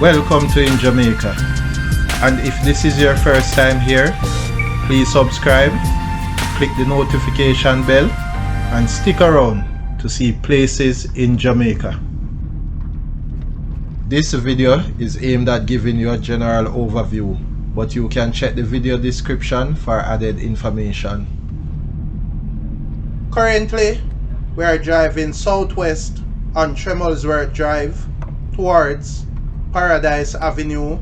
Welcome to InJamaica, and if this is your first time here, please subscribe, click the notification bell and stick around to see places in Jamaica. This video is aimed at giving you a general overview, but you can check the video description for added information. Currently, we are driving southwest on Tremolesworth Drive towards Paradise Avenue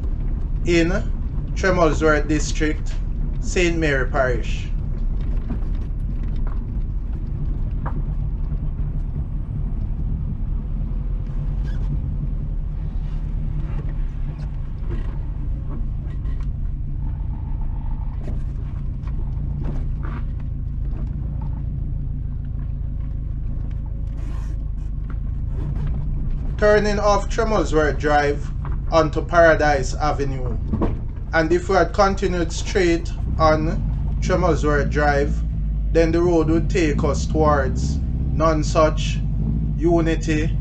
in Tremolesworth District, St. Mary Parish. Turning off Tremolesworth Drive onto Paradise Avenue, and if we had continued straight on Tremolesworth Drive, then the road would take us towards Nonsuch, Unity,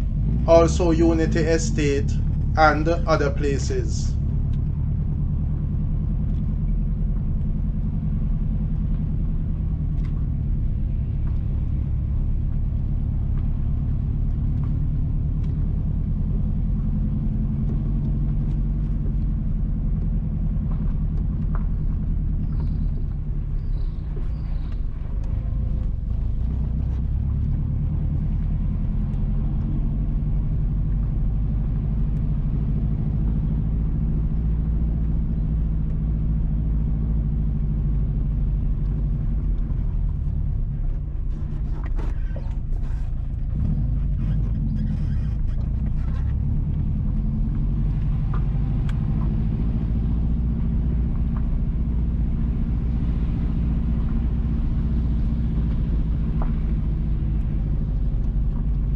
also Unity Estate and other places.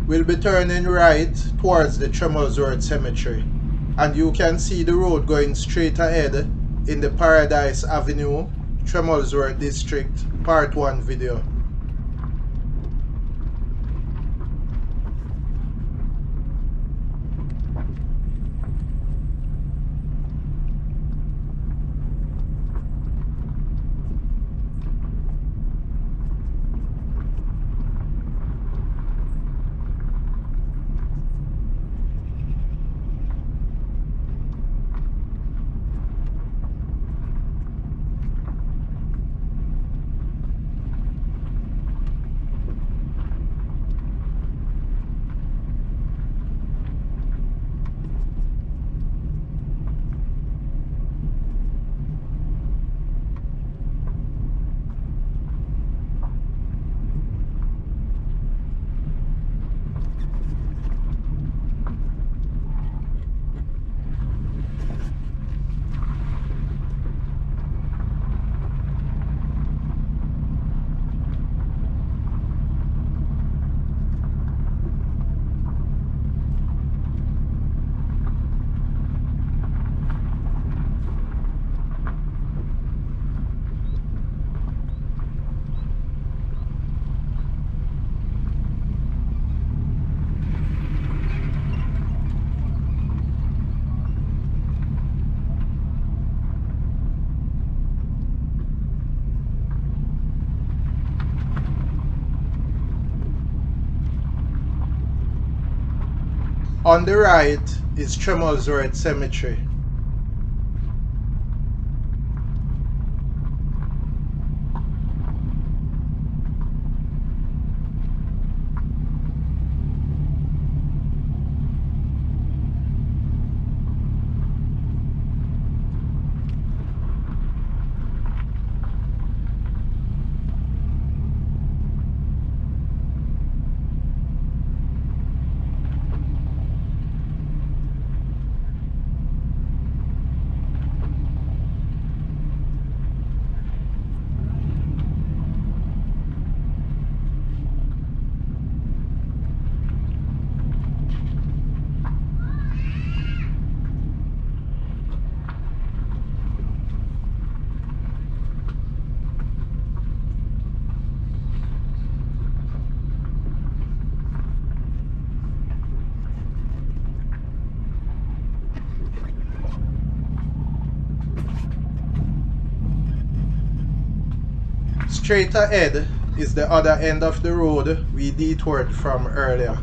We'll be turning right towards the Tremolesworth Cemetry, and you can see the road going straight ahead in the Paradise Avenue, Tremolesworth District Part 1 video. On the right is Tremolesworth Cemetry. Straight ahead is the other end of the road we detoured from earlier.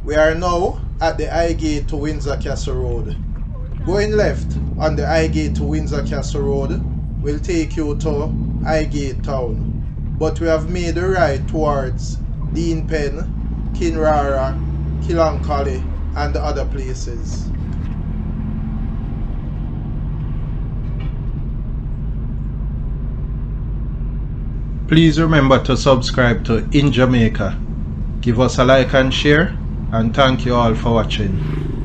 We are now at the Highgate to Windsor Castle Road. Going left on the Highgate to Windsor Castle Road will take you to Highgate Town, but we have made a right towards Dean Pen, Kinrara, Kilancholly and other places. Please remember to subscribe to InJamaica. Give us a like and share, and thank you all for watching.